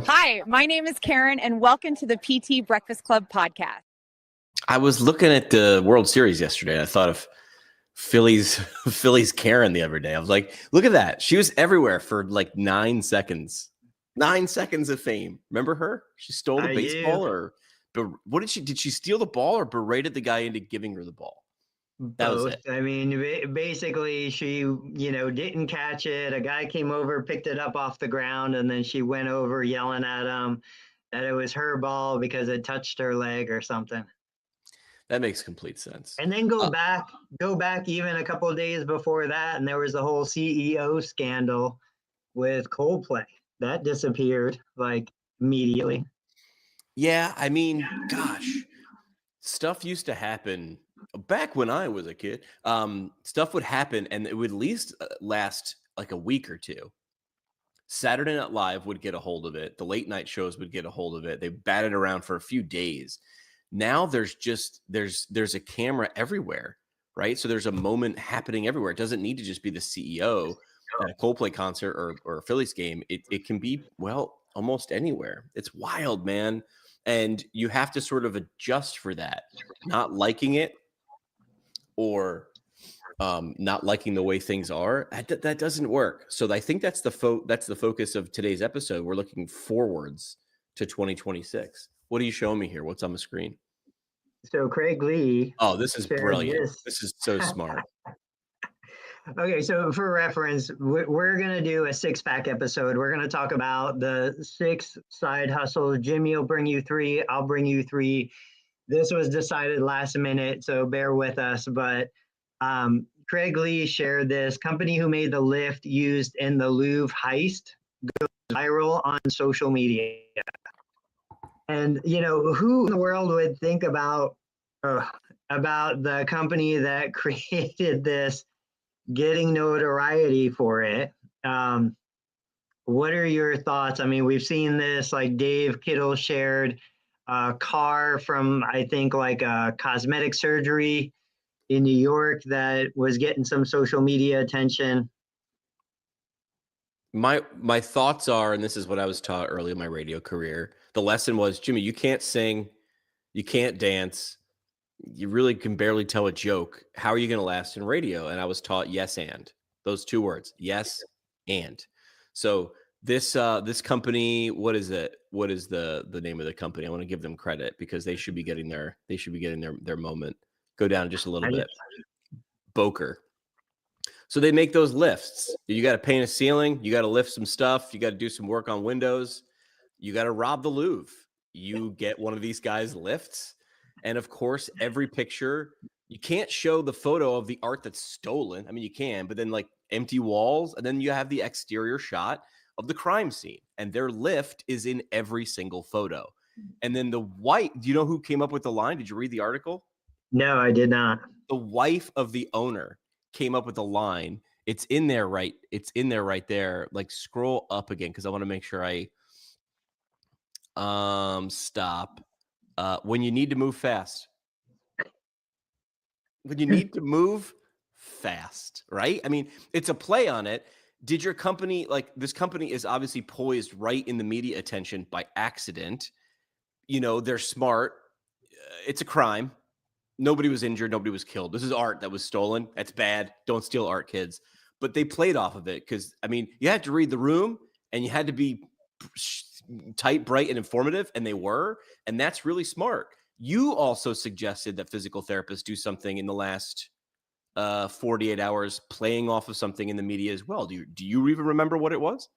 Hi, my name is Karen, and welcome to the PT Breakfast Club podcast. I was looking at the World Series yesterday, and I thought of Phillies Karen the other day. I was like, look at that. She was everywhere for like 9 seconds. 9 seconds of fame. Remember her? She stole the baseball, or what did she? Did she steal the ball or berated the guy into giving her the ball? That was Both. it. I mean, basically, she, didn't catch it. A guy came over, picked it up off the ground, and then she went over yelling at him that it was her ball because it touched her leg or something. That makes complete sense. And then go back even a couple of days before that, and there was the whole CEO scandal with Coldplay. That disappeared like immediately. Yeah, I mean, gosh, stuff used to happen back when I was a kid. Stuff would happen and it would at least last like a week or two. Saturday Night Live would get a hold of it. The late night shows would get a hold of it. They batted around for a few days. Now there's a camera everywhere, right? So there's a moment happening everywhere. It doesn't need to just be the CEO at a Coldplay concert or a Phillies game. It can be, well, almost anywhere. It's wild, man. And you have to sort of adjust for that, not liking it or not liking the way things are. That doesn't work. So I think that's the focus of today's episode. We're looking forwards to 2026. What are you showing me here? What's on the screen? So Craig Lee. Oh, this is brilliant. This is so smart. Okay, so for reference, we're going to do a six-pack episode. We're going to talk about the 6 side hustles. Jimmy will bring you 3. I'll bring you 3. This was decided last minute, so bear with us. But Craig Lee shared this. Company who made the lift used in the Louvre heist goes viral on social media. And, who in the world would think about the company that created this getting notoriety for it? What are your thoughts? I mean, we've seen this, like Dave Kittle shared a car from, I think, like a cosmetic surgery in New York that was getting some social media attention. My thoughts are, and this is what I was taught early in my radio career, the lesson was, Jimmy, you can't sing, you can't dance, you really can barely tell a joke. How are you going to last in radio? And I was taught yes and. Those 2 words, yes and. So this company, what is it? What is the name of the company? I want to give them credit because they should be getting their moment. Go down just a little bit. Boker. So they make those lifts. You got to paint a ceiling. You got to lift some stuff. You got to do some work on windows. You got to rob the Louvre. You get one of these guys lifts. And of course, every picture, you can't show the photo of the art that's stolen. I mean, you can, but then like empty walls. And then you have the exterior shot of the crime scene. And their lift is in every single photo. And then the wife, do you know who came up with the line? Did you read the article? No, I did not. The wife of the owner came up with a line. It's in there right there. Like scroll up again because I want to make sure I stop. When you need to move fast. When you need to move fast, right? I mean, it's a play on it. Did your company, like this company is obviously poised right in the media attention by accident. They're smart. It's a crime. Nobody was injured. Nobody was killed. This is art that was stolen. That's bad. Don't steal art, kids. But they played off of it because, I mean, you had to read the room and you had to be tight, bright, and informative, and they were. And that's really smart. You also suggested that physical therapists do something in the last 48 hours playing off of something in the media as well. Do you even remember what it was?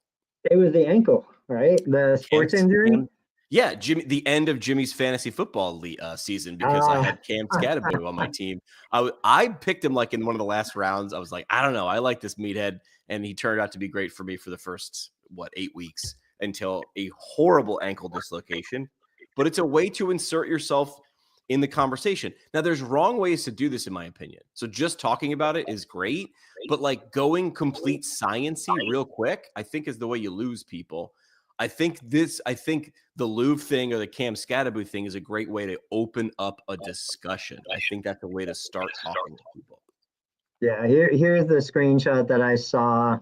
It was the ankle, right? The sports injury? Yeah, Jimmy. The end of Jimmy's fantasy football season because I had Cam Scadaboo on my team. I picked him like in one of the last rounds. I was like, I don't know. I like this meathead, and he turned out to be great for me for the first 8 weeks until a horrible ankle dislocation. But it's a way to insert yourself in the conversation. Now, there's wrong ways to do this, in my opinion. So just talking about it is great, but like going complete science-y real quick, I think is the way you lose people. I think the Louvre thing or the Cam Scadaboo thing is a great way to open up a discussion. I think that's a way to start talking to people. Yeah, here's the screenshot that I saw.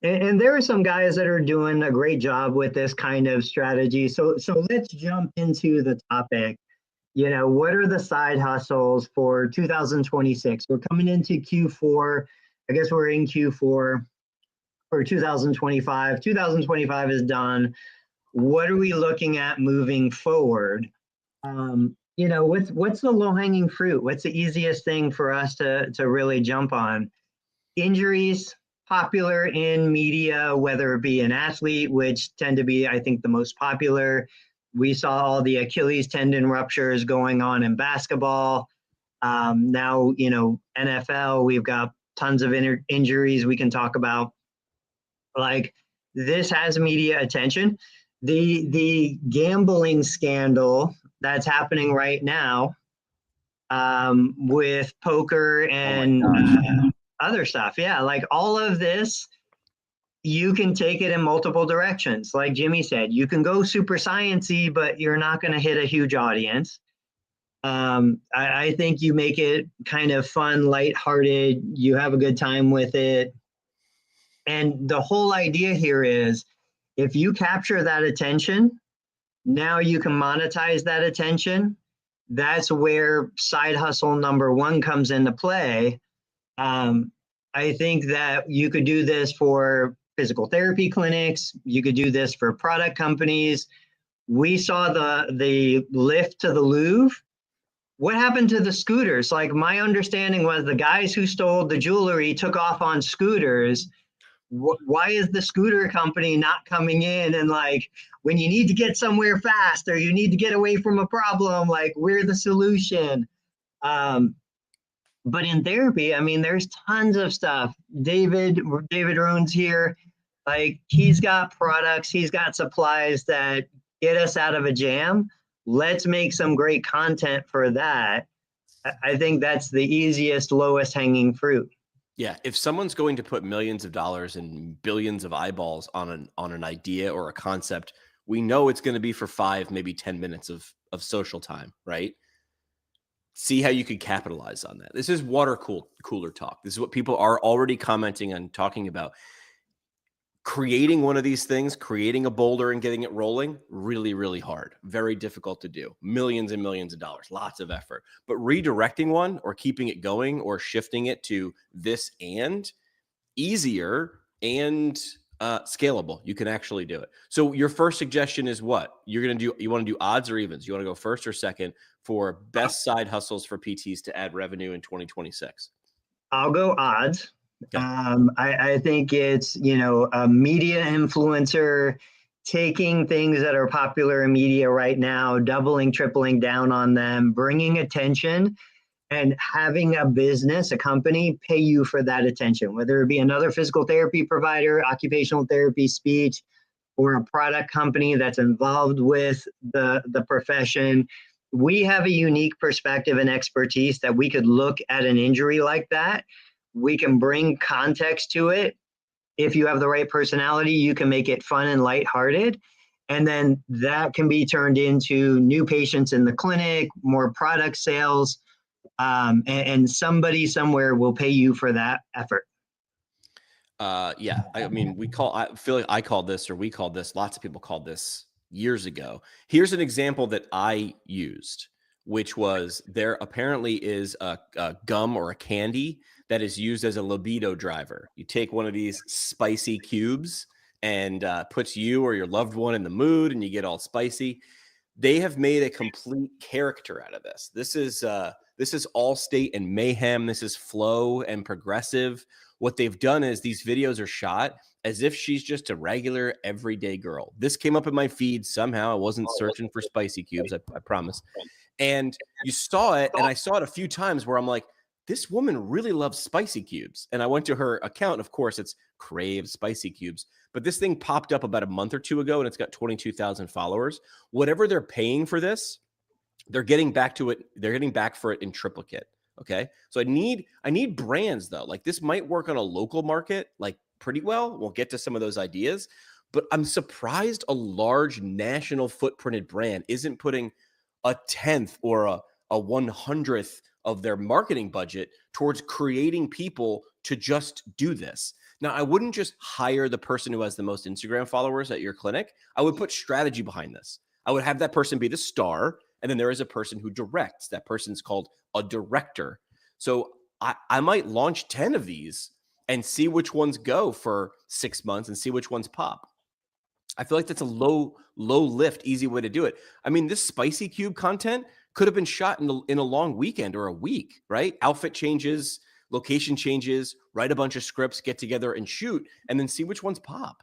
And there are some guys that are doing a great job with this kind of strategy. So let's jump into the topic. What are the side hustles for 2026? We're coming into Q4. I guess we're in Q4 for 2025. 2025 is done. What are we looking at moving forward? What's the low-hanging fruit? What's the easiest thing for us to really jump on? Injuries, popular in media, whether it be an athlete, which tend to be, I think, the most popular. We saw all the Achilles tendon ruptures going on in basketball. Now, NFL, we've got tons of injuries we can talk about. Like, this has media attention. The gambling scandal that's happening right now, with poker and other stuff. Yeah, like all of this, you can take it in multiple directions. Like Jimmy said, you can go super science-y, but you're not going to hit a huge audience. I think you make it kind of fun, lighthearted. You have a good time with it. And the whole idea here is, if you capture that attention, now you can monetize that attention. That's where side hustle number one comes into play. I think that you could do this for physical therapy clinics. You could do this for product companies. We saw the lift to the Louvre. What happened to the scooters? Like, my understanding was the guys who stole the jewelry took off on scooters. Why is the scooter company not coming in and, like, when you need to get somewhere fast or you need to get away from a problem, like, we're the solution. But in therapy, I mean, there's tons of stuff. David Roon's here. Like, he's got products, he's got supplies that get us out of a jam. Let's make some great content for that. I think that's the easiest, lowest hanging fruit. Yeah, if someone's going to put millions of dollars and billions of eyeballs on an idea or a concept, we know it's going to be for 5, maybe 10 minutes of social time, right? See how you could capitalize on that. This is water cooler talk. This is what people are already commenting on, talking about. Creating one of these things, creating a boulder and getting it rolling, really, really hard. Very difficult to do. Millions and millions of dollars, lots of effort. But redirecting one or keeping it going or shifting it to this and easier and scalable. You can actually do it. So your first suggestion is what? You want to do odds or evens? You want to go first or second for best side hustles for PTs to add revenue in 2026? I'll go odds. Okay. I think it's, a media influencer taking things that are popular in media right now, doubling, tripling down on them, bringing attention, and having a business, a company, pay you for that attention, whether it be another physical therapy provider, occupational therapy, speech, or a product company that's involved with the profession. We have a unique perspective and expertise that we could look at an injury like that. We can bring context to it. If you have the right personality, you can make it fun and lighthearted. And then that can be turned into new patients in the clinic, more product sales, and somebody somewhere will pay you for that effort. Yeah, I mean, I feel like I called this, or we called this, lots of people called this years ago. Here's an example that I used, which was there apparently is a gum or a candy that is used as a libido driver. You take one of these spicy cubes and puts you or your loved one in the mood, and you get all spicy. They have made a complete character out of this. This is Allstate and Mayhem. This is Flow and Progressive. What they've done is these videos are shot as if she's just a regular everyday girl. This came up in my feed somehow. I wasn't searching for spicy cubes, I promise. And you saw it, and I saw it a few times where I'm like, this woman really loves spicy cubes. And I went to her account. Of course, it's Crave Spicy Cubes. But this thing popped up about a month or two ago, and it's got 22,000 followers. Whatever they're paying for this, they're getting back to it. They're getting back for it in triplicate. Okay. So I need brands, though. Like, this might work on a local market, like, pretty well. We'll get to some of those ideas. But I'm surprised a large national footprinted brand isn't putting a 10th or a 100th of their marketing budget towards creating people to just do this. Now, I wouldn't just hire the person who has the most Instagram followers at your clinic. I would put strategy behind this. I would have that person be the star, and then there is a person who directs. That person's called a director. So I might launch 10 of these and see which ones go for 6 months and see which ones pop. I feel like that's a low lift, easy way to do it. I mean, this spicy cube content could have been shot in a long weekend or a week, right? Outfit changes, location changes, write a bunch of scripts, get together and shoot, and then see which ones pop.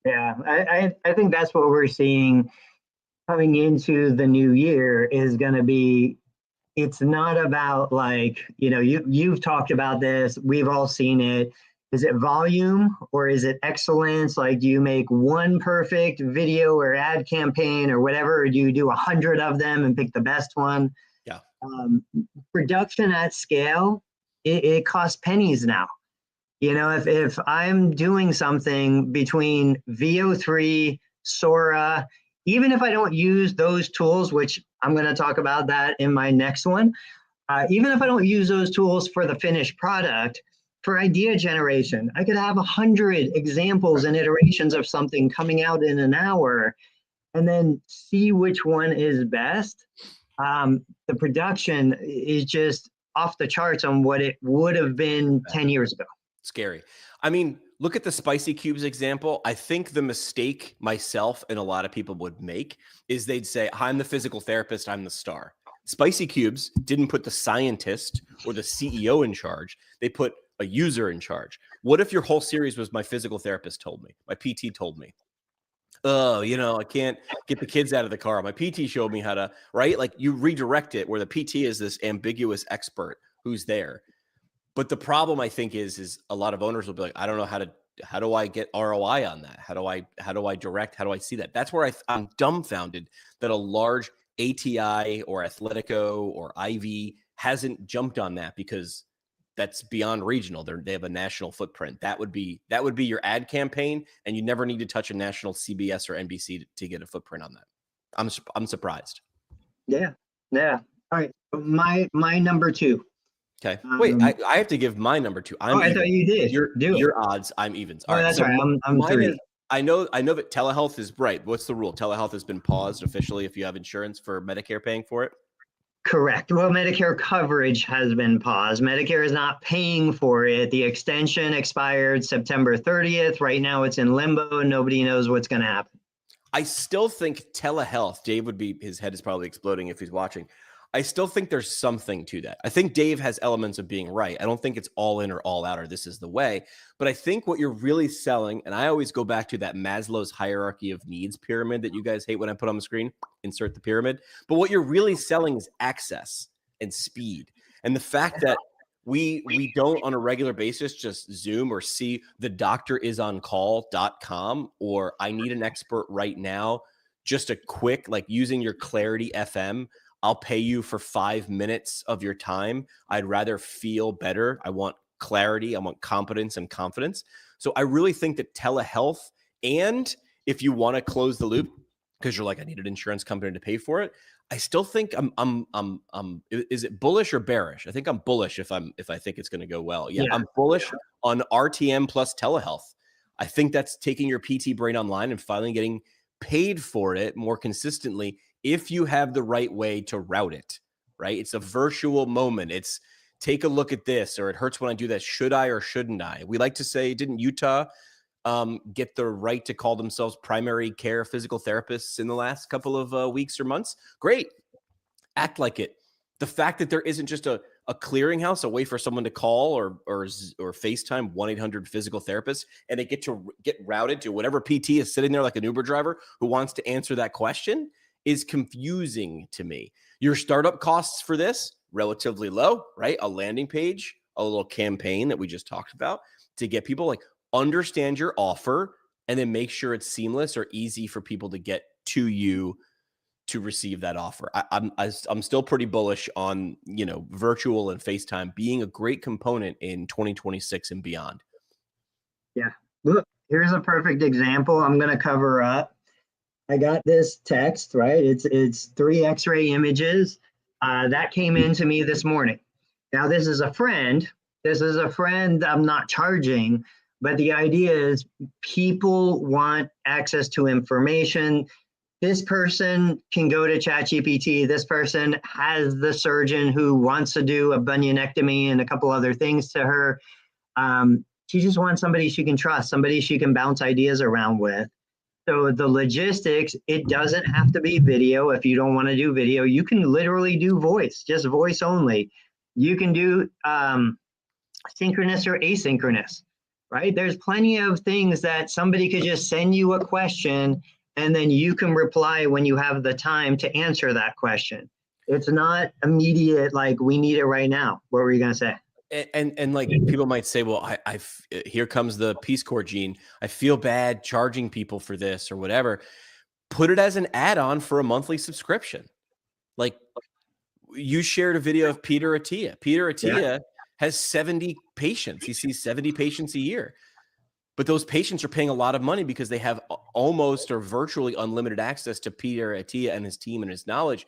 Yeah, I think that's what we're seeing coming into the new year is going to be, it's not about like, you've talked about this, we've all seen it. Is it volume or is it excellence? Like, do you make one perfect video or ad campaign or whatever, or do you do 100 of them and pick the best one? Yeah. Production at scale, it costs pennies now. If I'm doing something between VO3, Sora, even if I don't use those tools, which I'm going to talk about that in my next one, even if I don't use those tools for the finished product, for idea generation, I could have 100 examples and iterations of something coming out in an hour and then see which one is best. The production is just off the charts on what it would have been 10 years ago. Scary. I mean, look at the spicy cubes example. I think the mistake myself and a lot of people would make is they'd say, I'm the physical therapist, I'm the star. Spicy cubes didn't put the scientist or the CEO in charge. They put a user in charge. What if your whole series was my physical therapist told me, my PT told me, oh, I can't get the kids out of the car. My PT showed me how to, right? Like, you redirect it where the PT is this ambiguous expert who's there. But the problem, I think, is a lot of owners will be like, I don't know how do I get ROI on that? How do I direct? How do I see that? That's where I'm dumbfounded that a large ATI or Athletico or IV hasn't jumped on that, because that's beyond regional. They have a national footprint. That would be your ad campaign, and you never need to touch a national CBS or NBC to get a footprint on that. I'm surprised. Yeah. All right. My number 2. Okay. Wait, I have to give my number 2. I thought you did. Your odds, I'm evens. All right. That's so right. I'm 3. I know that telehealth is right. What's the rule? Telehealth has been paused officially if you have insurance for Medicare paying for it. Correct. Well, Medicare coverage has been paused. Medicare is not paying for it. The extension expired September 30th. Right now it's in limbo and nobody knows what's going to happen. I still think telehealth, his head is probably exploding if he's watching. I still think there's something to that. I think Dave has elements of being right. I don't think it's all in or all out or this is the way. But I think what you're really selling, and I always go back to that Maslow's hierarchy of needs pyramid that you guys hate when I put on the screen, insert the pyramid. But what you're really selling is access and speed. And the fact that we don't on a regular basis just Zoom or see the doctorisoncall.com or I need an expert right now, just a quick, like using your Clarity FM. I'll pay you for 5 minutes of your time. I'd rather feel better. I want clarity. I want competence and confidence. So I really think that telehealth, and if you want to close the loop because you're like, I need an insurance company to pay for it, I still think is it bullish or bearish? I think I'm bullish if I think it's going to go well. Yeah, I'm bullish on RTM plus telehealth. I think that's taking your PT brain online and finally getting paid for it more consistently if you have the right way to route it, right? It's a virtual moment. It's take a look at this, or it hurts when I do that. Should I or shouldn't I? We like to say, didn't Utah get the right to call themselves primary care physical therapists in the last couple of weeks or months? Great. Act like it. The fact that there isn't just a clearinghouse, a way for someone to call or FaceTime 1-800 physical therapists, and they get routed to whatever PT is sitting there like an Uber driver who wants to answer that question, is confusing to me. Your startup costs for this, relatively low, right? A landing page, a little campaign that we just talked about to get people like understand your offer and then make sure it's seamless or easy for people to get to you to receive that offer. I'm still pretty bullish on, virtual and FaceTime being a great component in 2026 and beyond. Yeah. Look, here's a perfect example. I'm going to cover up. I got this text, right? It's 3 X-ray images that came into me this morning. Now, this is a friend I'm not charging, But the idea is people want access to information. This person can go to ChatGPT. This person has the surgeon who wants to do a bunionectomy and a couple other things to her. She just wants somebody she can trust, somebody she can bounce ideas around with. So the logistics, it doesn't have to be video. If you don't want to do video, you can literally do voice, just voice only. You can do synchronous or asynchronous, right? There's plenty of things that somebody could just send you a question and then you can reply when you have the time to answer that question. It's not immediate, like we need it right now. What were you going to say? And like people might say, well, here comes the Peace Corps gene. I feel bad charging people for this or whatever. Put it as an add-on for a monthly subscription. Like you shared a video of Peter Attia. Peter Attia has 70 patients. He sees 70 patients a year. But those patients are paying a lot of money because they have almost or virtually unlimited access to Peter Attia and his team and his knowledge.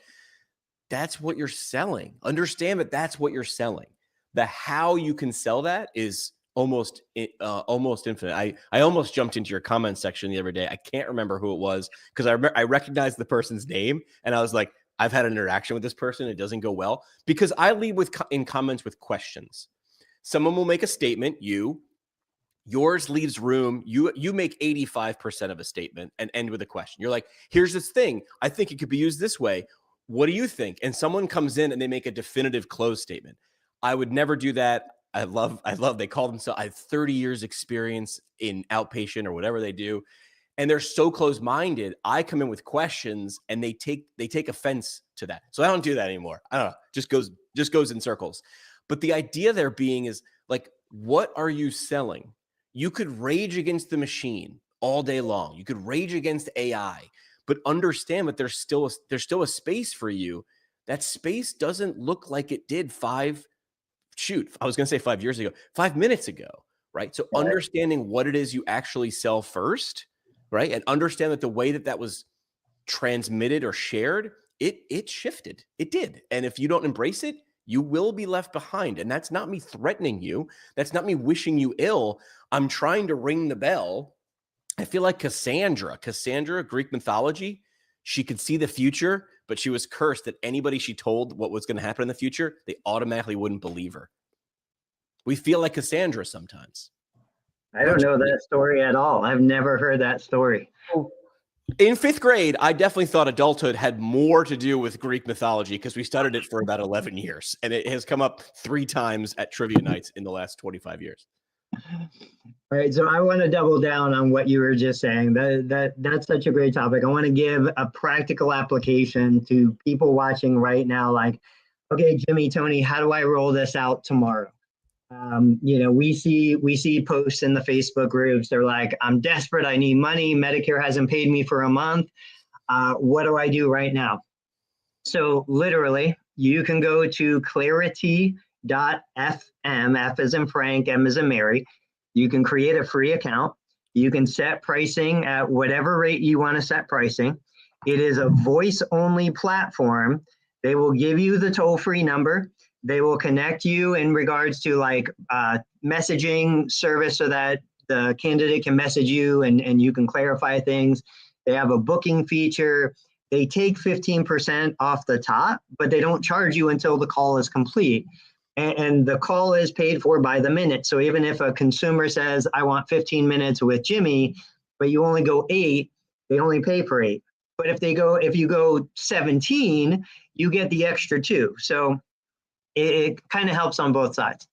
That's what you're selling. Understand that that's what you're selling. The how you can sell that is almost infinite. I almost jumped into your comment section the other day. I can't remember who it was because I recognized the person's name and I was like, I've had an interaction with this person. It doesn't go well because I lead in comments with questions. Someone will make a statement. Yours leaves room. You make 85% of a statement and end with a question. You're like, here's this thing. I think it could be used this way. What do you think? And someone comes in and they make a definitive close statement. I would never do that. I love, they call themselves, I have 30 years experience in outpatient or whatever they do. And they're so close-minded. I come in with questions and they take offense to that. So I don't do that anymore. I don't know, just goes in circles. But the idea there being is like, what are you selling? You could rage against the machine all day long. You could rage against AI, but understand that there's still a space for you. That space doesn't look like it did 5 years ago, 5 minutes ago, right? So understanding what it is you actually sell first, right? And understand that the way that was transmitted or shared, it shifted. It did. And if you don't embrace it, you will be left behind. And that's not me threatening you. That's not me wishing you ill. I'm trying to ring the bell. I feel like Cassandra, Greek mythology, she could see the future, but she was cursed that anybody she told what was going to happen in the future, they automatically wouldn't believe her. We feel like Cassandra sometimes. I don't know that story at all. I've never heard that story. In 5th grade, I definitely thought adulthood had more to do with Greek mythology because we studied it for about 11 years. And it has come up 3 times at trivia nights in the last 25 years. All right, so I want to double down on what you were just saying. That's such a great topic. I want to give a practical application to people watching right now. Like, okay, Jimmy, Tony, how do I roll this out tomorrow? We see posts in the Facebook groups. They're like, I'm desperate. I need money. Medicare hasn't paid me for a month. What do I do right now? So literally, you can go to clarity.fm, F as in Frank, M as in Mary. You can create a free account. You can set pricing at whatever rate you want to set pricing. It is a voice-only platform. They will give you the toll-free number. They will connect you in regards to like messaging service so that the candidate can message you and you can clarify things. They have a booking feature. They take 15% off the top, but they don't charge you until the call is complete. And the call is paid for by the minute. So even if a consumer says, I want 15 minutes with Jimmy, but you only go 8, they only pay for 8. But if you go 17, you get the extra 2. So it kind of helps on both sides.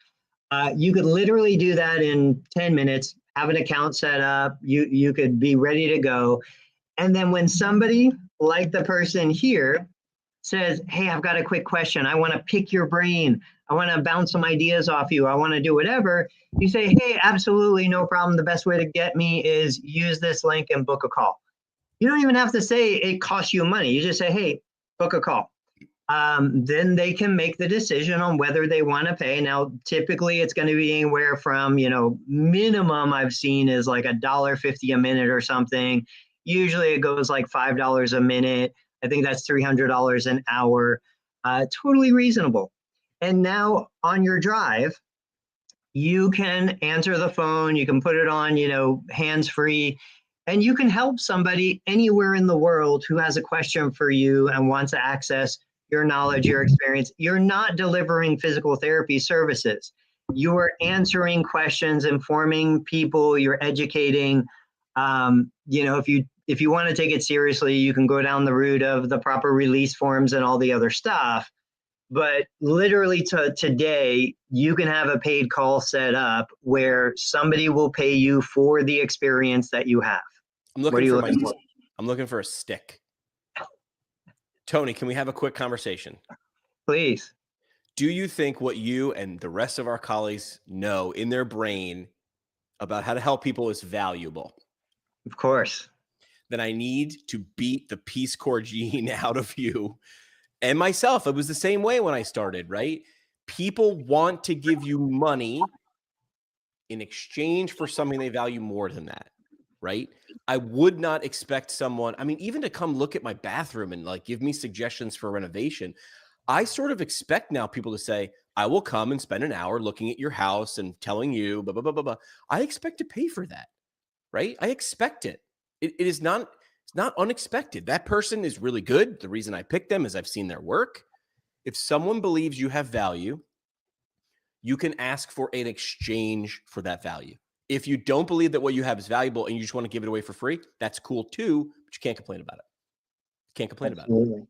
You could literally do that in 10 minutes, have an account set up, you could be ready to go. And then when somebody like the person here says, hey, I've got a quick question. I want to pick your brain. I want to bounce some ideas off you. I want to do whatever. You say, hey, absolutely no problem. The best way to get me is use this link and book a call. You don't even have to say it costs you money. You just say, hey, book a call. Then they can make the decision on whether they want to pay. Now, typically it's going to be anywhere from, minimum I've seen is like $1.50 a minute or something. Usually it goes like $5 a minute. I think that's $300 an hour. Totally reasonable. And now on your drive, you can answer the phone, you can put it on, hands-free, and you can help somebody anywhere in the world who has a question for you and wants to access your knowledge, your experience. You're not delivering physical therapy services. You are answering questions, informing people, you're educating. If you want to take it seriously, you can go down the route of the proper release forms and all the other stuff. But literally today, you can have a paid call set up where somebody will pay you for the experience that you have. I'm looking for a stick. Tony, can we have a quick conversation? Please. Do you think what you and the rest of our colleagues know in their brain about how to help people is valuable? Of course. Then I need to beat the Peace Corps gene out of you and myself. It was the same way when I started, right? People want to give you money in exchange for something they value more than that, right? I would not expect someone, even to come look at my bathroom and like give me suggestions for renovation. I sort of expect now people to say, I will come and spend an hour looking at your house and telling you, blah, blah, blah, blah, blah. I expect to pay for that, right? I expect it. It's not unexpected. That person is really good. The reason I picked them is I've seen their work. If someone believes you have value, you can ask for an exchange for that value. If you don't believe that what you have is valuable and you just want to give it away for free, that's cool too, but you can't complain about it. Can't complain Absolutely. about it.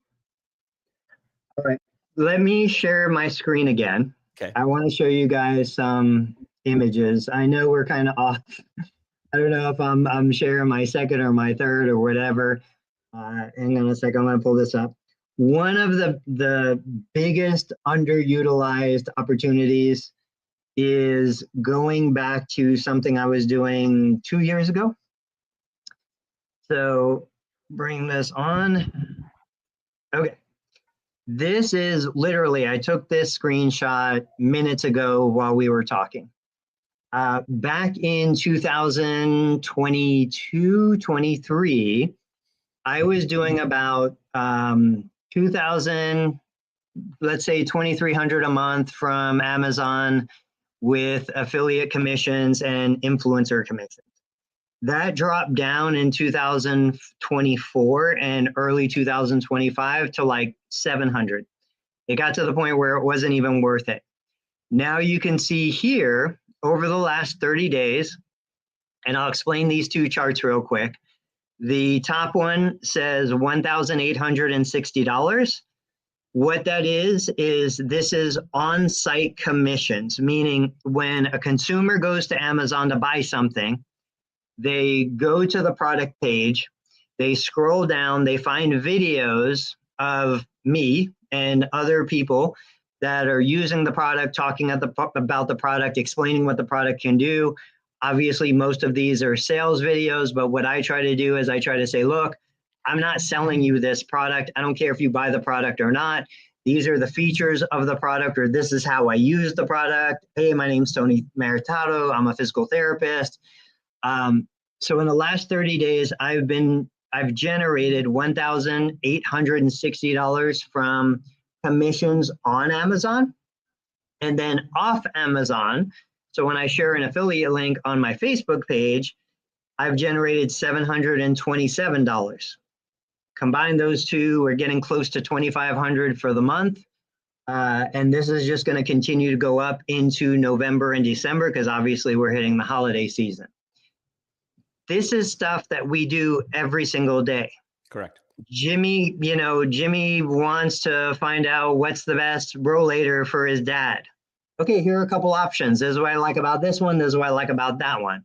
All right. Let me share my screen again. Okay. I want to show you guys some images. I know we're kind of off. I don't know if I'm sharing my second or my third or whatever. Hang on a second. I'm going to pull this up. One of the biggest underutilized opportunities is going back to something I was doing 2 years ago. So bring this on. Okay. This is literally, I took this screenshot minutes ago while we were talking. Back in 2022, 23, I was doing about 2,000, let's say 2,300 a month from Amazon with affiliate commissions and influencer commissions. That dropped down in 2024 and early 2025 to like 700. It got to the point where it wasn't even worth it. Now you can see here over the last 30 days, and I'll explain these two charts real quick. The top one says $1,860. What that is this is on-site commissions, meaning when a consumer goes to Amazon to buy something, they go to the product page, they scroll down, they find videos of me and other people that are using the product, talking about the product, explaining what the product can do. Obviously, most of these are sales videos, but what I try to do is I try to say, look, I'm not selling you this product. I don't care if you buy the product or not. These are the features of the product, or this is how I use the product. Hey, my name's Tony Maritato. I'm a physical therapist. So in the last 30 days, I've generated $1,860 from commissions on Amazon and then off Amazon. So when I share an affiliate link on my Facebook page, I've generated $727. Combine those two, we're getting close to $2,500 for the month. And this is just going to continue to go up into November and December because obviously we're hitting the holiday season. This is stuff that we do every single day. Correct. Jimmy wants to find out what's the best rollator for his dad. Okay, here are a couple options. This is what I like about this one. This is what I like about that one.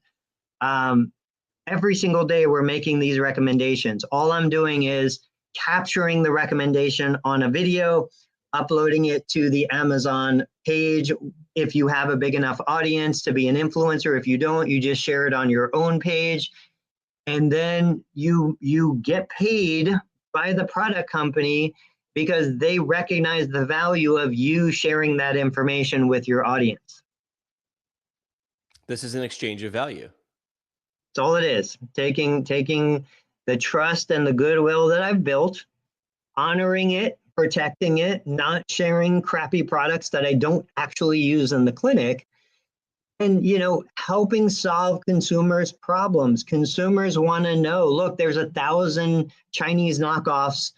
Every single day we're making these recommendations. All I'm doing is capturing the recommendation on a video, uploading it to the Amazon page. If you have a big enough audience to be an influencer, if you don't, you just share it on your own page. And then you get paid by the product company because they recognize the value of you sharing that information with your audience. This is an exchange of value. That's all it is. Taking the trust and the goodwill that I've built, honoring it, protecting it, not sharing crappy products that I don't actually use in the clinic, And, helping solve consumers' problems. Consumers want to know, look, there's 1,000 Chinese knockoffs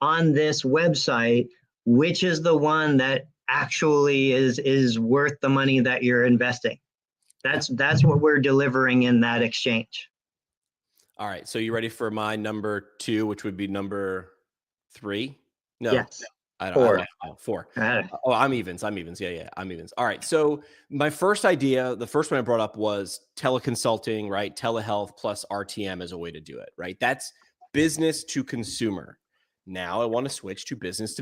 on this website. Which is the one that actually is worth the money that you're investing? That's what we're delivering in that exchange. All right. So you ready for my number 2, which would be number 3? No. Yes. I don't Four. know. 4. Oh, I'm evens. Yeah, I'm evens. All right. So my first idea, the first one I brought up was teleconsulting, right? Telehealth plus RTM is a way to do it, right? That's business to consumer. Now I want to switch to business.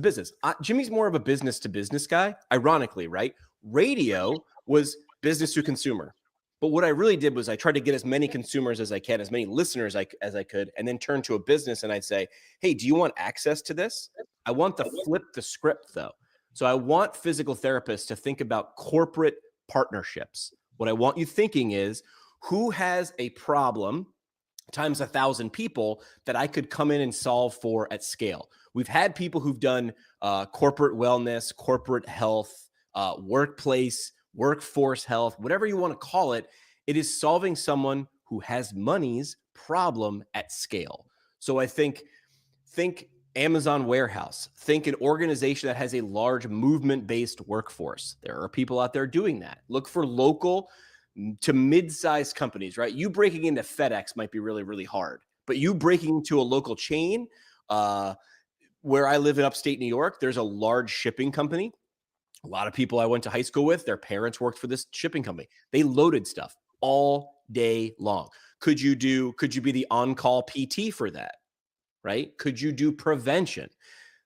Jimmy's more of a business to business guy, ironically, right? Radio was business to consumer. But what I really did was I tried to get as many consumers as I can, as many listeners as I could, and then turn to a business and I'd say, hey, do you want access to this? I want to flip the script though. So I want physical therapists to think about corporate partnerships. What I want you thinking is, who has a problem times 1,000 people that I could come in and solve for at scale? We've had people who've done corporate wellness, corporate health, workforce health, whatever you want to call it. It is solving someone who has money's problem at scale. So I think Amazon warehouse, think an organization that has a large movement-based workforce. There are people out there doing that. Look for local to mid-sized companies, right? You breaking into FedEx might be really, really hard, but you breaking into a local chain, where I live in upstate New York, there's a large shipping company. A lot of people I went to high school with, their parents worked for this shipping company. They loaded stuff all day long. Could you be the on-call PT for that, right? Could you do prevention?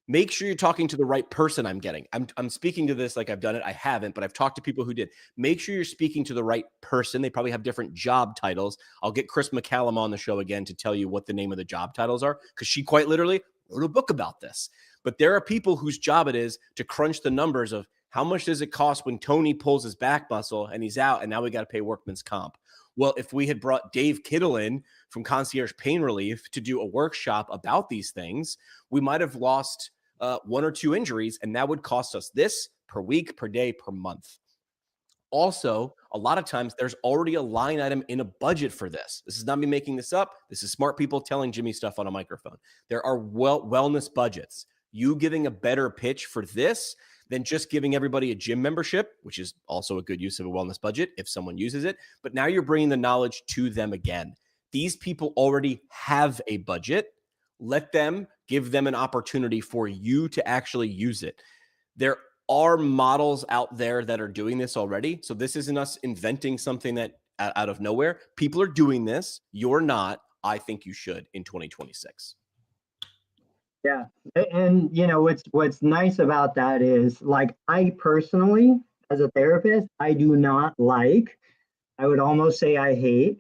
Make sure you're talking to the right person. I'm speaking to this like I've done it. I haven't, but I've talked to people who did. Make sure you're speaking to the right person. They probably have different job titles. I'll get Chris McCallum on the show again to tell you what the name of the job titles are, because she quite literally wrote a book about this. But there are people whose job it is to crunch the numbers of how much does it cost when Tony pulls his back muscle and he's out, and now we got to pay workman's comp. Well, if we had brought Dave Kittle in from Concierge Pain Relief to do a workshop about these things, we might have lost 1 or 2 injuries, and that would cost us this per week, per day, per month. Also, a lot of times there's already a line item in a budget for this. This is not me making this up. This is smart people telling Jimmy stuff on a microphone. There are wellness budgets. You giving a better pitch for this than just giving everybody a gym membership, which is also a good use of a wellness budget if someone uses it. But now you're bringing the knowledge to them again. These people already have a budget. Give them an opportunity for you to actually use it. There are models out there that are doing this already. So this isn't us inventing something that out of nowhere. People are doing this. You're not. I think you should in 2026. Yeah. And what's nice about that is, like, I personally, as a therapist, I do not like, I would almost say I hate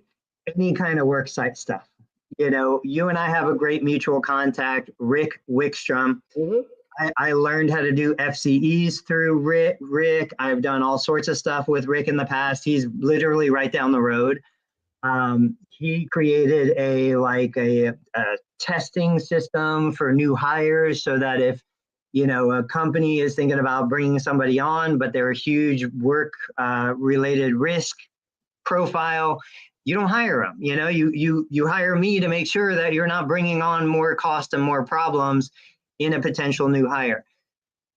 any kind of work site stuff. You and I have a great mutual contact, Rick Wickstrom. Mm-hmm. I learned how to do FCEs through Rick. I've done all sorts of stuff with Rick in the past. He's literally right down the road. He created a testing system for new hires, so that if a company is thinking about bringing somebody on, but they're a huge work related risk profile, you don't hire them. You hire me to make sure that you're not bringing on more cost and more problems in a potential new hire.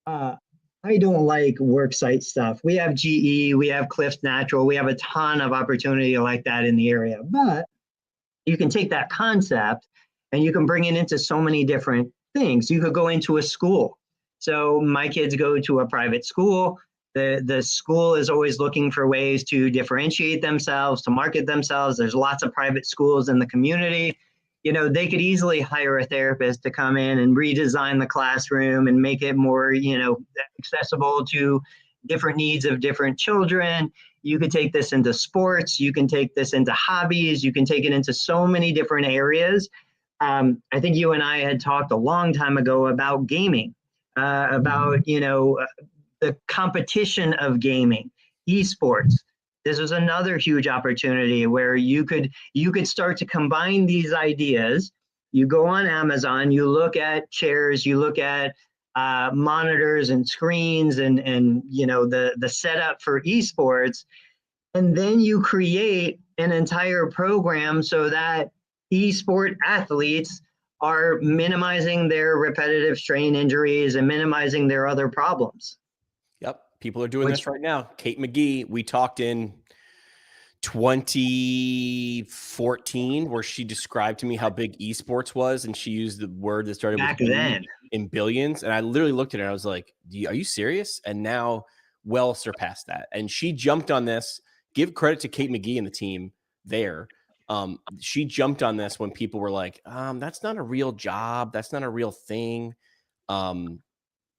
I don't like work site stuff. We have GE, we have Cliffs Natural, we have a ton of opportunity like that in the area. But you can take that concept and you can bring it into so many different things. You could go into a school. So my kids go to a private school. The school is always looking for ways to differentiate themselves, to market themselves. There's lots of private schools in the community. They could easily hire a therapist to come in and redesign the classroom and make it more, accessible to different needs of different children. You could take this into sports. You can take this into hobbies. You can take it into so many different areas. I think you and I had talked a long time ago about gaming, about, the competition of gaming, esports. This was another huge opportunity where you could start to combine these ideas. You go on Amazon, you look at chairs, you look at monitors and screens and the setup for esports, And then you create an entire program so that esport athletes are minimizing their repetitive strain injuries and minimizing their other problems. Yep. People are doing this right now. Kate McGee, we talked in 2014 where she described to me how big esports was, and she used the word that started Back with then in billions, and I literally looked at her and I was like, are you serious? And now well surpassed that, and she jumped on this. Give credit to Kate McGee and the team there. She jumped on this when people were like, that's not a real job, that's not a real thing.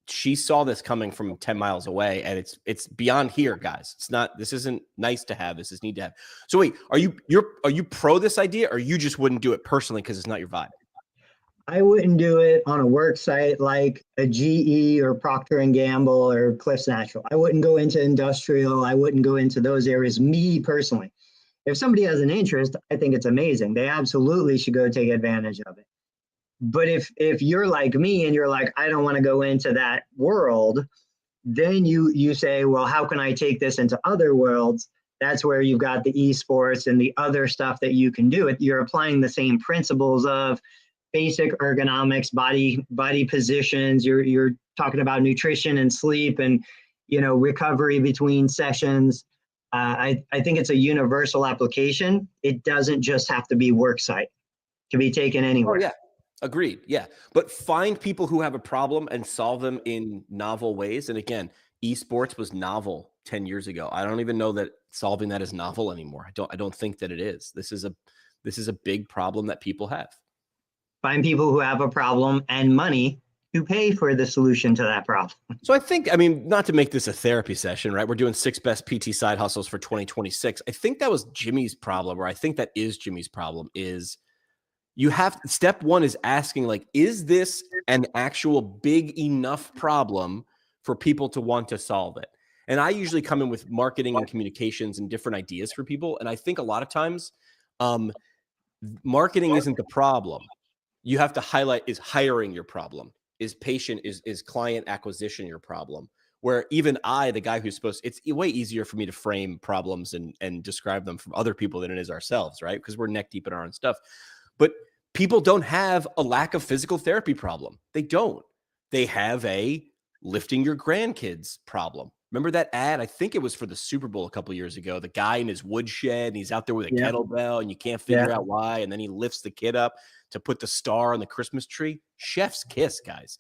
She saw this coming from 10 miles away, and it's beyond here, guys. This isn't nice to have, this is need to have. So wait, are you pro this idea, or you just wouldn't do it personally because it's not your vibe? I wouldn't do it on a work site like a GE or Procter and Gamble or Cliffs Natural. I wouldn't go into industrial. I wouldn't go into those areas, me personally. If somebody has an interest, I think it's amazing. They absolutely should go take advantage of it. But if you're like me and you're like, I don't want to go into that world, then you say, well, how can I take this into other worlds? That's where you've got the esports and the other stuff that you can do. You're applying the same principles of basic ergonomics, body positions. You're talking about nutrition and sleep and recovery between sessions. I think it's a universal application. It doesn't just have to be work site. It can be taken anywhere. Oh, yeah. Agreed. Yeah. But find people who have a problem and solve them in novel ways. And again, esports was novel 10 years ago. I don't even know that solving that is novel anymore. I don't think that it is. This is a big problem that people have. Find people who have a problem and money to pay for the solution to that problem. So I think, not to make this a therapy session, right? We're doing 6 best PT side hustles for 2026. I think that was Jimmy's problem, or I think that is Jimmy's problem, is you have step one is asking, like, is this an actual big enough problem for people to want to solve it? And I usually come in with marketing and communications and different ideas for people. And I think a lot of times marketing isn't the problem. You have to highlight, is hiring your problem? Is client acquisition your problem? Where even I, the guy who's it's way easier for me to frame problems and describe them from other people than it is ourselves, right? Because we're neck deep in our own stuff. But people don't have a lack of physical therapy problem. They don't. They have a lifting your grandkids problem. Remember that ad? I think it was for the Super Bowl a couple of years ago. The guy in his woodshed, and he's out there with a kettlebell, and you can't figure out why. And then he lifts the kid up to put the star on the Christmas tree. Chef's kiss, guys.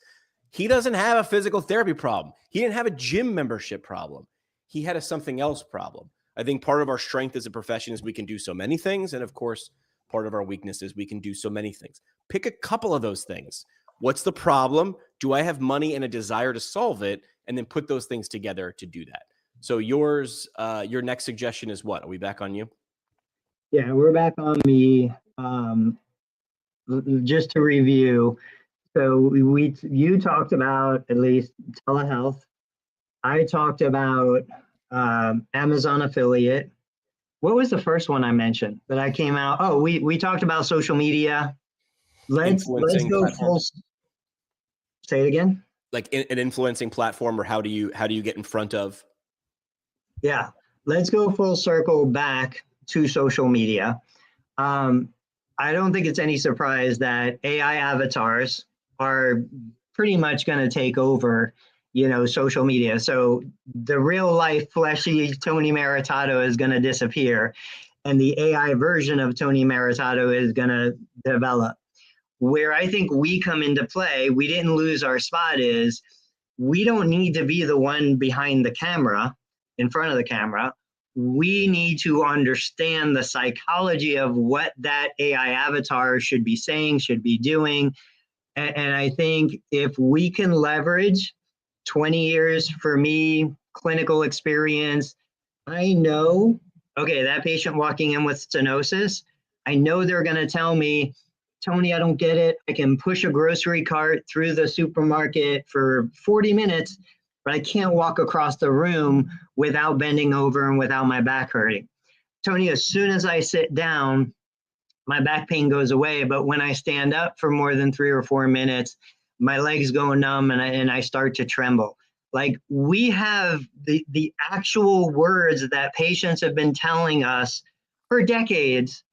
He doesn't have a physical therapy problem. He didn't have a gym membership problem. He had a something else problem. I think part of our strength as a profession is we can do so many things. And of course, part of our weakness is we can do so many things. Pick a couple of those things. What's the problem? Do I have money and a desire to solve it? And then put those things together to do that. So your next suggestion is what? Are we back on you? Yeah, we're back on me. Just to review, so you talked about at least telehealth. I talked about Amazon affiliate. What was the first one I mentioned that I came out? Oh, we talked about social media. Let's go full. Say it again. Like an influencing platform, or how do you get in front of? Yeah, let's go full circle back to social media. I don't think it's any surprise that AI avatars are pretty much going to take over, social media. So the real life fleshy Tony Maritato is going to disappear, and the AI version of Tony Maritato is going to develop. Where I think we come into play, we didn't lose our spot, is we don't need to be the one behind the camera, in front of the camera. We need to understand the psychology of what that AI avatar should be saying, should be doing. And I think if we can leverage 20 years for me, clinical experience, I know, okay, that patient walking in with stenosis, I know they're going to tell me, Tony, I don't get it. I can push a grocery cart through the supermarket for 40 minutes, but I can't walk across the room without bending over and without my back hurting. Tony, as soon as I sit down, my back pain goes away. But when I stand up for more than 3 or 4 minutes, my legs go numb and I start to tremble. Like we have the actual words that patients have been telling us for decades.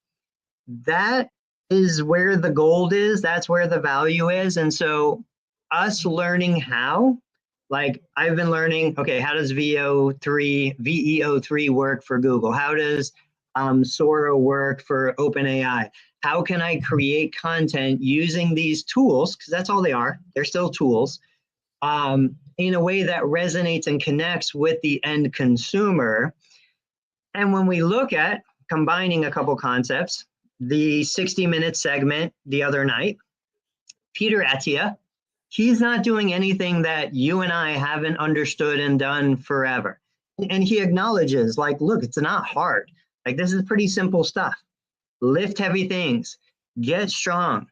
That is where the gold is. That's where the value is. And so us learning how, like I've been learning, okay, how does VEO3 work for Google? How does Sora work for OpenAI? How can I create content using these tools? Because that's all they are. They're still tools. In a way that resonates and connects with the end consumer. And when we look at combining a couple concepts, the 60-minute segment the other night, Peter Attia, he's not doing anything that you and I haven't understood and done forever. And he acknowledges, like, look, it's not hard. Like, this is pretty simple stuff. Lift heavy things, get strong,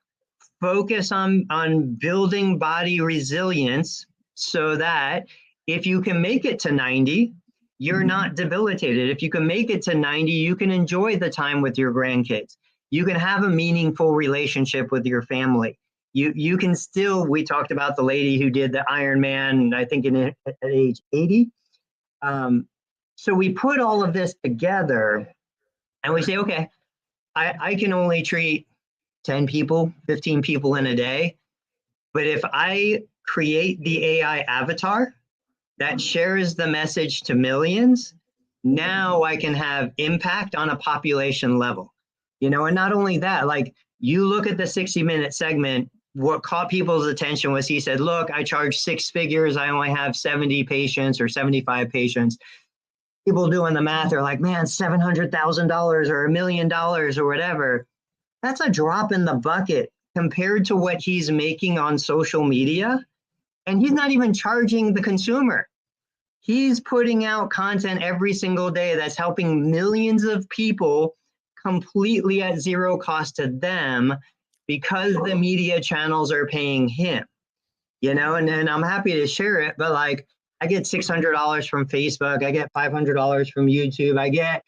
focus on building body resilience so that if you can make it to 90, you're not debilitated. If you can make it to 90, you can enjoy the time with your grandkids. You can have a meaningful relationship with your family. You can still, we talked about the lady who did the Ironman, I think at age 80. So we put all of this together and we say, okay, I can only treat 10 people, 15 people in a day. But if I create the AI avatar that shares the message to millions, now I can have impact on a population level. And not only that, like you look at the 60-minute segment, what caught people's attention was he said, look, I charge 6 figures. I only have 70 patients or 75 patients. People doing the math are like, man, $700,000 or $1 million or whatever. That's a drop in the bucket compared to what he's making on social media. And he's not even charging the consumer. He's putting out content every single day that's helping millions of people completely at zero cost to them because the media channels are paying him, and I'm happy to share it, but like I get $600 from Facebook, I get $500 from YouTube, I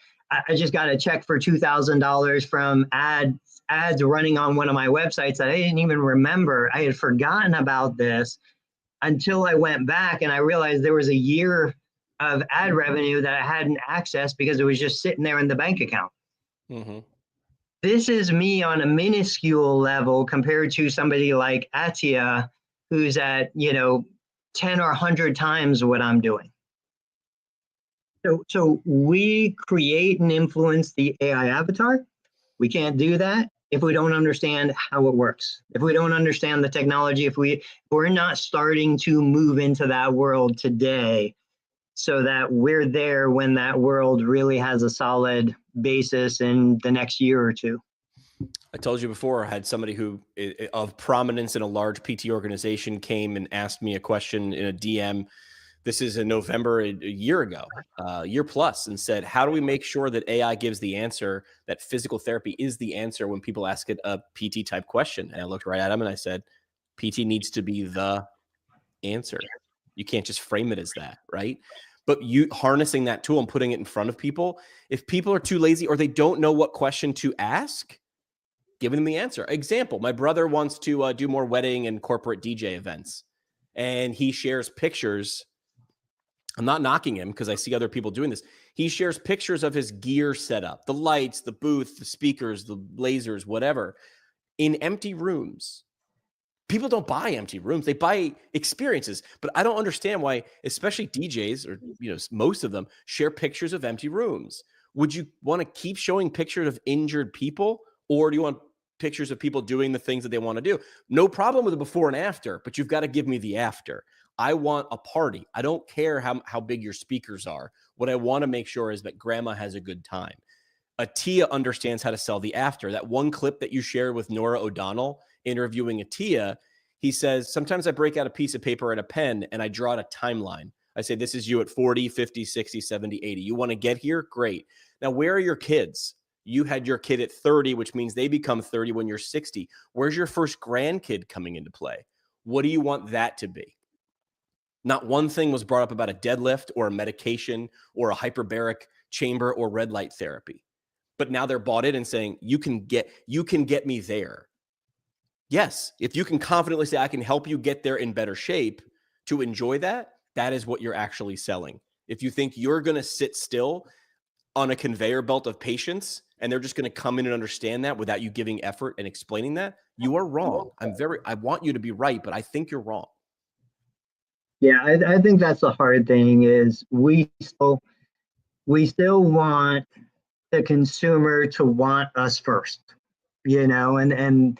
just got a check for $2,000 from ads running on one of my websites that I didn't even remember. I had forgotten about this until I went back and I realized there was a year of ad revenue that I hadn't accessed because it was just sitting there in the bank account. Mm-hmm. This is me on a minuscule level compared to somebody like Attia, who's at, 10 or 100 times what I'm doing. So we create and influence the AI avatar. We can't do that if we don't understand how it works. If we don't understand the technology, if we're not starting to move into that world today so that we're there when that world really has a solid basis in the next year or two. I told you before, I had somebody who of prominence in a large PT organization came and asked me a question in a DM. This is in November, a year ago, year plus, and said, how do we make sure that AI gives the answer, that physical therapy is the answer when people ask it a PT type question? And I looked right at him and I said, PT needs to be the answer. You can't just frame it as that, right? But you harnessing that tool and putting it in front of people, if people are too lazy or they don't know what question to ask, giving them the answer. Example, my brother wants to do more wedding and corporate DJ events, and he shares pictures. I'm not knocking him because I see other people doing this. He shares pictures of his gear setup, the lights, the booth, the speakers, the lasers, whatever, in empty rooms. People don't buy empty rooms. They buy experiences. But I don't understand why, especially DJs or most of them, share pictures of empty rooms. Would you want to keep showing pictures of injured people, or do you want pictures of people doing the things that they want to do? No problem with the before and after, but you've got to give me the after. I want a party. I don't care how big your speakers are. What I want to make sure is that grandma has a good time. Attia understands how to sell the after. That one clip that you shared with Nora O'Donnell interviewing Attia, he says, sometimes I break out a piece of paper and a pen and I draw out a timeline. I say, this is you at 40, 50, 60, 70, 80. You want to get here? Great. Now, where are your kids? You had your kid at 30, which means they become 30 when you're 60. Where's your first grandkid coming into play? What do you want that to be? Not one thing was brought up about a deadlift or a medication or a hyperbaric chamber or red light therapy. But now they're bought in and saying, you can get me there. Yes, if you can confidently say, I can help you get there in better shape to enjoy that, that is what you're actually selling. If you think you're going to sit still on a conveyor belt of patients and they're just going to come in and understand that without you giving effort and explaining that, you are wrong. I want you to be right, but I think you're wrong. Yeah, I think that's the hard thing is we still want the consumer to want us first, and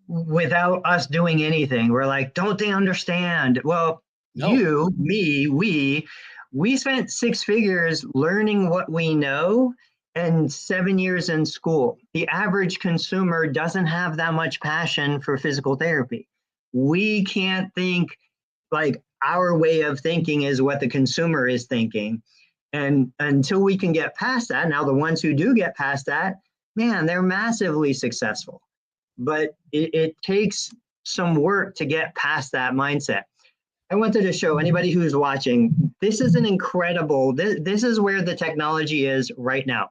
without us doing anything, we're like, don't they understand? Well, No. you, me, we spent 6 figures learning what we know and 7 years in school. The average consumer doesn't have that much passion for physical therapy. We can't think like our way of thinking is what the consumer is thinking. And until we can get past that, now the ones who do get past that, man, they're massively successful. But it takes some work to get past that mindset. I wanted to show anybody who's watching, this is an incredible, this is where the technology is right now.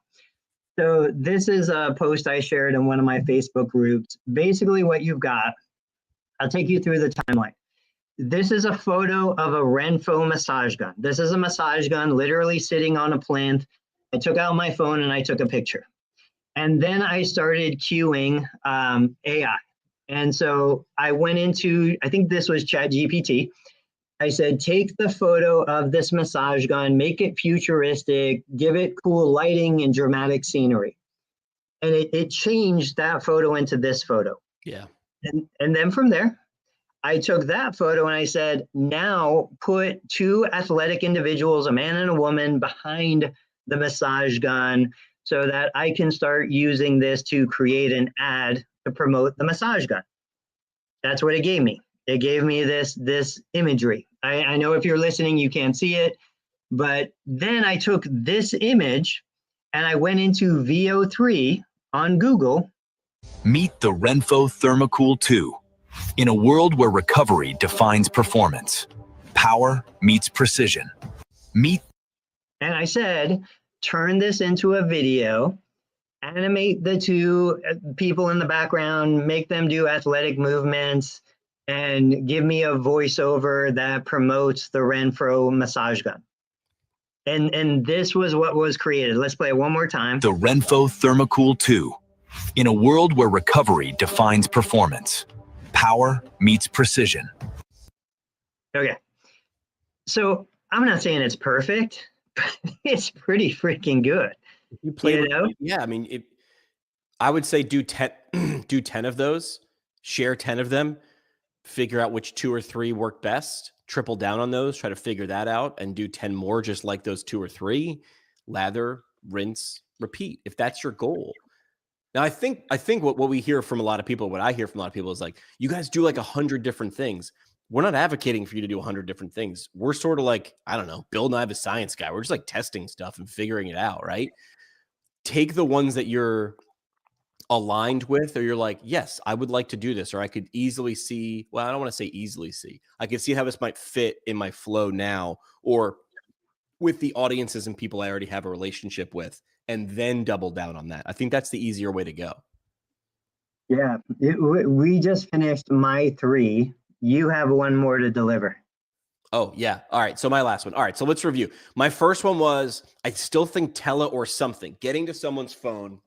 So this is a post I shared in one of my Facebook groups. Basically what you've got, I'll take you through the timeline. This is a photo of a Renpho massage gun. This is a massage gun literally sitting on a plinth. I took out my phone and I took a picture. And then I started queuing AI. And so I went into, I think this was ChatGPT. I said, take the photo of this massage gun, make it futuristic, give it cool lighting and dramatic scenery. And it changed that photo into this photo. Yeah. And then from there, I took that photo and I said, now put 2 athletic individuals, a man and a woman, behind the massage gun so that I can start using this to create an ad to promote the massage gun. That's what it gave me. It gave me this imagery. I know if you're listening, you can't see it, but then I took this image and I went into VO3 on Google. Meet the Renpho Thermocool 2. In a world where recovery defines performance, power meets precision. And I said, turn this into a video, animate the 2 people in the background, make them do athletic movements, and give me a voiceover that promotes the Renpho massage gun. And this was what was created. Let's play it one more time. The Renpho Thermocool 2. In a world where recovery defines performance, power meets precision. Okay. So I'm not saying it's perfect, but it's pretty freaking good. You play, yeah. I mean, I would say do 10 of those, share 10 of them, figure out which 2 or 3 work best, triple down on those, try to figure that out, and do 10 more just like those 2 or 3. Lather, rinse, repeat. If that's your goal. Now, I think what we hear from a lot of people, what I hear from a lot of people is like, you guys do like 100 different things. We're not advocating for you to do 100 different things. We're sort of like, I don't know, Bill Nye the Science Guy. We're just like testing stuff and figuring it out, right? Take the ones that you're aligned with, or you're like, yes, I would like to do this, or I could easily see, well, I don't want to say easily see. I could see how this might fit in my flow now, or with the audiences and people I already have a relationship with, and then double down on that. I think that's the easier way to go. Yeah, we just finished my 3. You have 1 more to deliver. Oh, yeah. All right. So my last one. All right. So let's review. My first one was, I still think tele or something, getting to someone's phone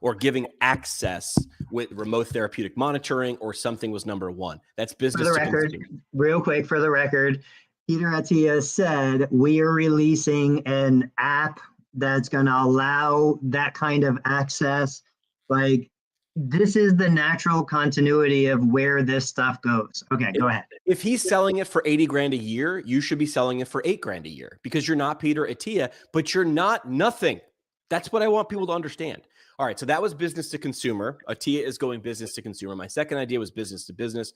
or giving access with remote therapeutic monitoring or something was number 1. That's business. For the record, real quick, for the record, Peter Attia said we are releasing an app that's going to allow that kind of access. Like, this is the natural continuity of where this stuff goes. Okay, go ahead. If he's selling it for 80 grand a year, you should be selling it for 8 grand a year, because you're not Peter Attia, but you're not nothing. That's what I want people to understand. All right. So that was business to consumer. Attia is going business to consumer. My second idea was business to business.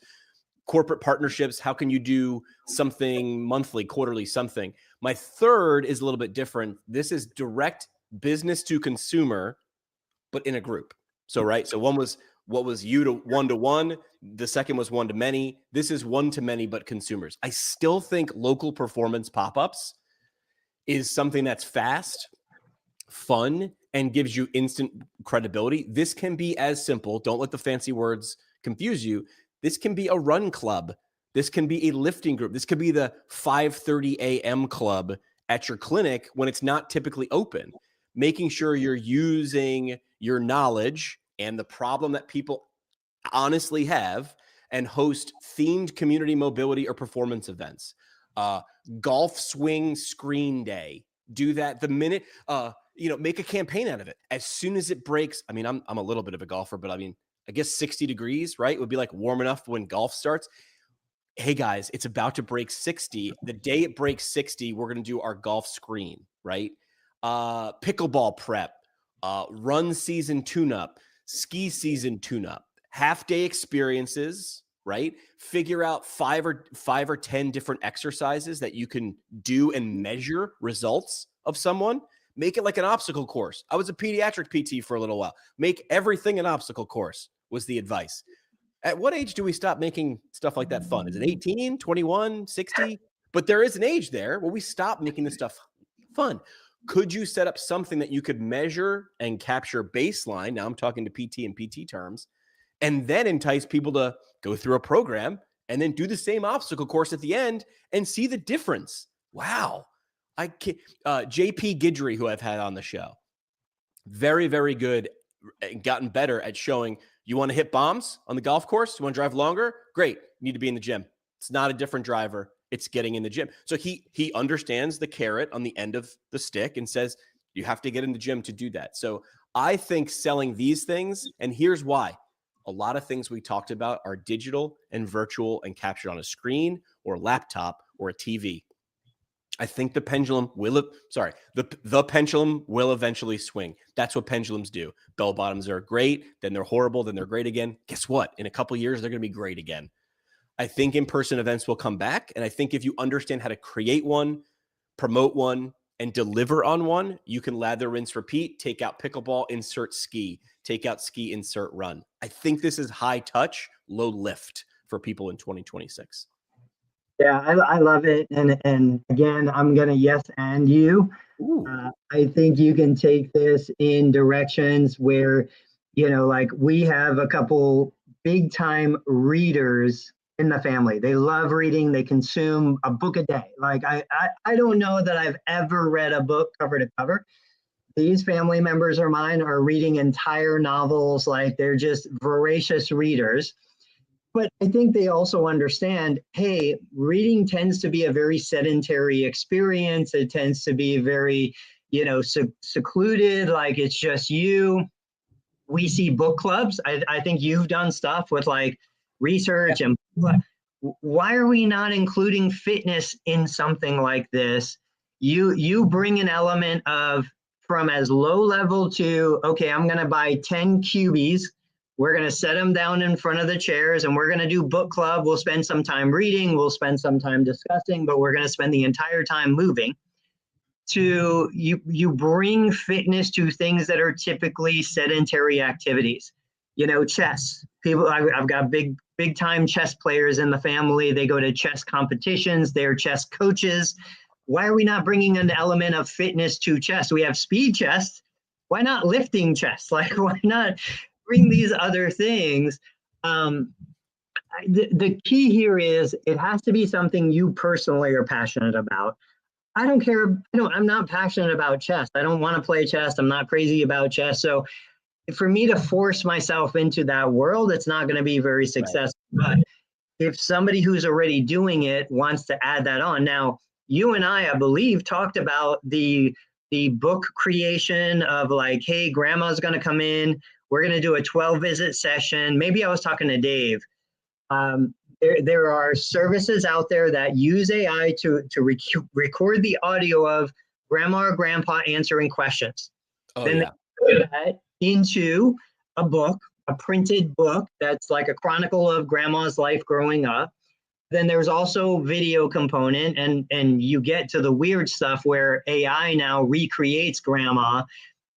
Corporate partnerships. How can you do something monthly, quarterly, something? My third is a little bit different. This is direct business to consumer, but in a group. So, right. So one was, what was you to one? The second was one to many. This is one to many, but consumers. I still think local performance pop-ups is something that's fast, fun, and gives you instant credibility. This can be as simple. Don't let the fancy words confuse you. This can be a run club This can be a lifting group. This could be the 5:30 a.m. club at your clinic when it's not typically open. Making sure you're using your knowledge and the problem that people honestly have, and host themed community mobility or performance events. Golf swing screen day. Do that the minute, make a campaign out of it. As soon as it breaks, I mean, I'm a little bit of a golfer, but I mean, I guess 60 degrees, right? Would be like warm enough when golf starts. Hey guys, it's about to break 60. The day it breaks 60, we're going to do our golf screen, right? Pickleball prep, run season tune-up, ski season tune-up, half-day experiences, right? Figure out five or 10 different exercises that you can do and measure results of someone. Make it like an obstacle course. I was a pediatric PT for a little while. Make everything an obstacle course was the advice. At what age do we stop making stuff like that fun? Is it 18, 21, 60? But there is an age there where we stop making this stuff fun. Could you set up something that you could measure and capture baseline? Now I'm talking to PT and PT terms, and then entice people to go through a program and then do the same obstacle course at the end and see the difference. Wow. JP Guidry, who I've had on the show, very, very good, gotten better at showing, you want to hit bombs on the golf course? You want to drive longer? Great. You need to be in the gym. It's not a different driver. It's getting in the gym. So he understands the carrot on the end of the stick and says, you have to get in the gym to do that. So I think selling these things, and here's why. A lot of things we talked about are digital and virtual and captured on a screen or a laptop or a TV. I think the pendulum the pendulum will eventually swing. That's what pendulums do. Bell bottoms are great, then they're horrible, then they're great again. Guess what? In a couple of years, they're going to be great again. I think in-person events will come back. And I think if you understand how to create one, promote one, and deliver on one, you can lather, rinse, repeat, take out pickleball, insert ski, take out ski, insert run. I think this is high touch, low lift for people in 2026. Yeah, I love it. And again, I'm going to yes and you. I think you can take this in directions where, like we have a couple big time readers in the family. They love reading. They consume a book a day. Like I don't know that I've ever read a book cover to cover. These family members of mine are reading entire novels. Like they're just voracious readers. But I think they also understand, hey, reading tends to be a very sedentary experience. It tends to be very, secluded, like it's just you. We see book clubs. I think you've done stuff with like research and why are we not including fitness in something like this? You bring an element of from as low level to, okay, I'm going to buy 10 cubies. We're going to set them down in front of the chairs and we're going to do book club. We'll spend some time reading. We'll spend some time discussing, but we're going to spend the entire time moving. To you bring fitness to things that are typically sedentary activities. Chess. People, I've got big time chess players in the family. They go to chess competitions. They're chess coaches. Why are we not bringing an element of fitness to chess? We have speed chess. Why not lifting chess? Like, why not bring these other things? The key here is it has to be something you personally are passionate about. I don't care. I'm not passionate about chess. I don't want to play chess. I'm not crazy about chess. So for me to force myself into that world, it's not going to be very successful. Right. But if somebody who's already doing it wants to add that on. Now, you and I believe, talked about the book creation of like, hey, grandma's going to come in. We're going to do a 12-visit session. Maybe I was talking to Dave. There are services out there that use AI to record the audio of grandma or grandpa answering questions. Then they put that into a book, a printed book that's like a chronicle of grandma's life growing up. Then there's also video component, and you get to the weird stuff where AI now recreates grandma.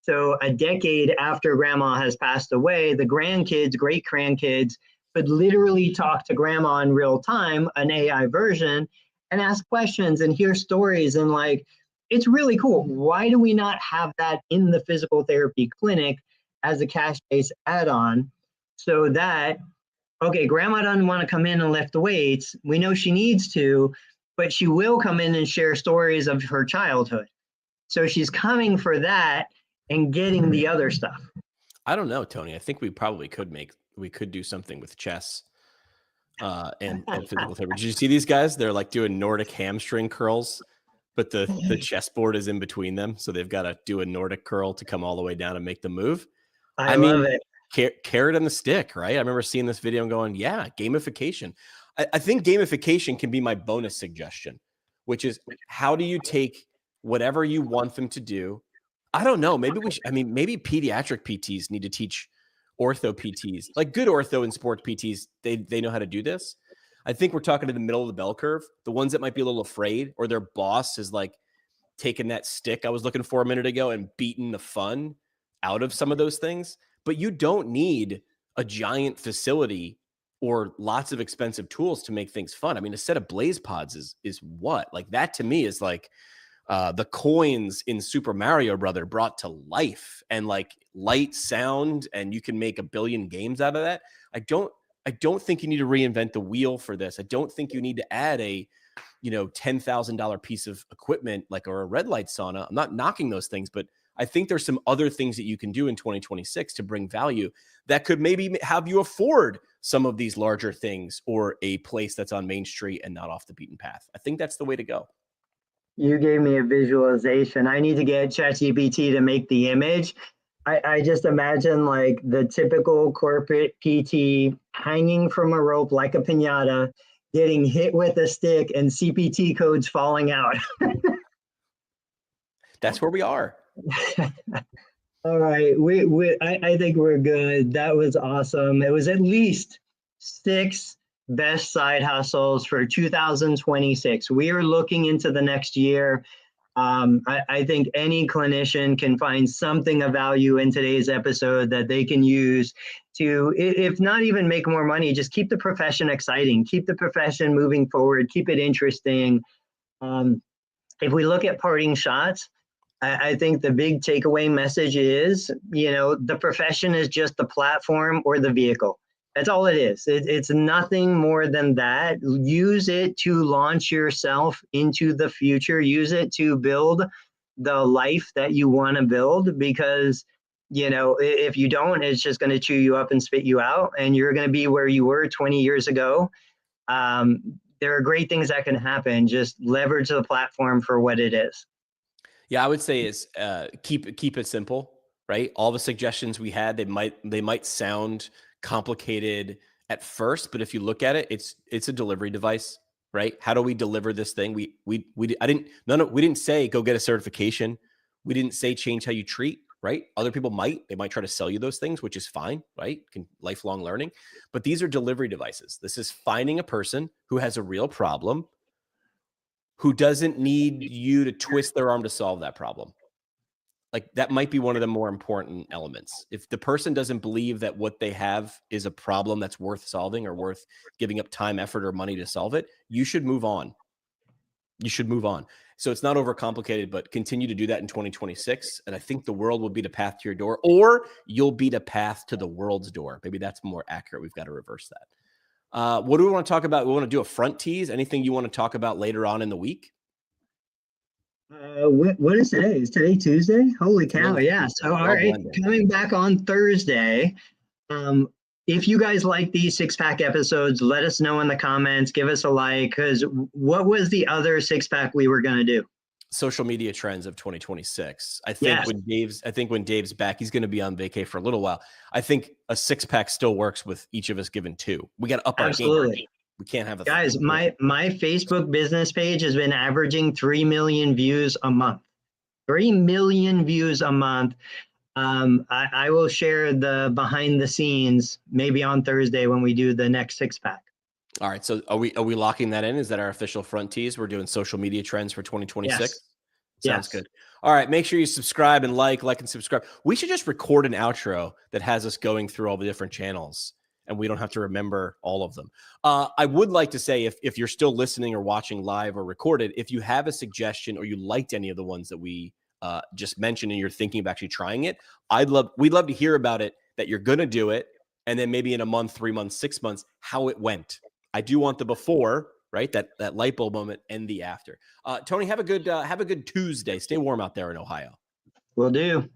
So a decade after grandma has passed away, the grandkids, great grandkids, could literally talk to grandma in real time, an AI version, and ask questions and hear stories. And like, it's really cool. Why do we not have that in the physical therapy clinic as a cash-based add-on so that okay, grandma doesn't want to come in and lift the weights. We know she needs to, but she will come in and share stories of her childhood. So she's coming for that and getting the other stuff. I don't know, Tony. I think we probably could do something with chess and physical therapy. Did you see these guys? They're like doing Nordic hamstring curls, but the chessboard is in between them. So they've got to do a Nordic curl to come all the way down and make the move. I love it. Carrot on the stick, right? I remember seeing this video and going, yeah, gamification. I think gamification can be my bonus suggestion, which is how do you take whatever you want them to do? I don't know. Maybe maybe pediatric PTs need to teach ortho PTs, like good ortho and sports PTs. They know how to do this. I think we're talking to the middle of the bell curve, the ones that might be a little afraid or their boss is like taking that stick I was looking for a minute ago and beating the fun out of some of those things. But you don't need a giant facility or lots of expensive tools to make things fun. I mean, a set of blaze pods is what? Like that to me is like the coins in Super Mario Brother brought to life, and like light, sound, and you can make a billion games out of that. I don't think you need to reinvent the wheel for this. I don't think you need to add a $10,000 piece of equipment or a red light sauna. I'm not knocking those things, but I think there's some other things that you can do in 2026 to bring value that could maybe have you afford some of these larger things or a place that's on Main Street and not off the beaten path. I think that's the way to go. You gave me a visualization. I need to get ChatGPT to make the image. I just imagine like the typical corporate PT hanging from a rope like a piñata, getting hit with a stick and CPT codes falling out. That's where we are. All right, I think we're good. That was awesome. It was at least 6 best side hustles for 2026. We are looking into the next year. I think any clinician can find something of value in today's episode that they can use to, if not even make more money, just keep the profession exciting, keep the profession moving forward, keep it interesting. If we look at parting shots, I think the big takeaway message is, the profession is just the platform or the vehicle. That's all it is. It's nothing more than that. Use it to launch yourself into the future. Use it to build the life that you want to build, because, if you don't, it's just going to chew you up and spit you out, and you're going to be where you were 20 years ago. There are great things that can happen. Just leverage the platform for what it is. Yeah, I would say is keep it simple, right? All the suggestions we had, they might sound complicated at first, but if you look at it, it's a delivery device, right? How do we deliver this thing? We didn't say go get a certification. We didn't say change how you treat, right? Other people they might try to sell you those things, which is fine, right? Lifelong learning, but these are delivery devices. This is finding a person who has a real problem, who doesn't need you to twist their arm to solve that problem. Like that might be one of the more important elements. If the person doesn't believe that what they have is a problem that's worth solving or worth giving up time, effort, or money to solve it, you should move on. So it's not overcomplicated, but continue to do that in 2026. And I think the world will beat a path to your door, or you'll beat a path to the world's door. Maybe that's more accurate. We've got to reverse that. What do we want to talk about? We want to do a front tease. Anything you want to talk about later on in the week? What is today? Is today Tuesday? Holy cow. Yeah. So, all right. Coming back on Thursday. If you guys like these 6-pack episodes, let us know in the comments. Give us a like, because what was the other 6-pack we were going to do? Social media trends of 2026. I think when Dave's back, he's going to be on vacay for a little while. I think a 6-pack still works with each of us given 2. We got to up our game. We can't have guys. My Facebook business page has been averaging 3 million views a month. 3 million views a month. I will share the behind the scenes maybe on Thursday when we do the next 6-pack. All right. So are we locking that in? Is that our official front tease? We're doing social media trends for 2026. Yes. Sounds good. All right. Make sure you subscribe and like and subscribe. We should just record an outro that has us going through all the different channels, and we don't have to remember all of them. I would like to say, if you're still listening or watching live or recorded, if you have a suggestion or you liked any of the ones that we just mentioned and you're thinking of actually trying it, we'd love to hear about it, that you're going to do it, and then maybe in a month, 3 months, 6 months, how it went. I do want the before, right? That light bulb moment, and the after. Tony, have a good Tuesday. Stay warm out there in Ohio. Will do.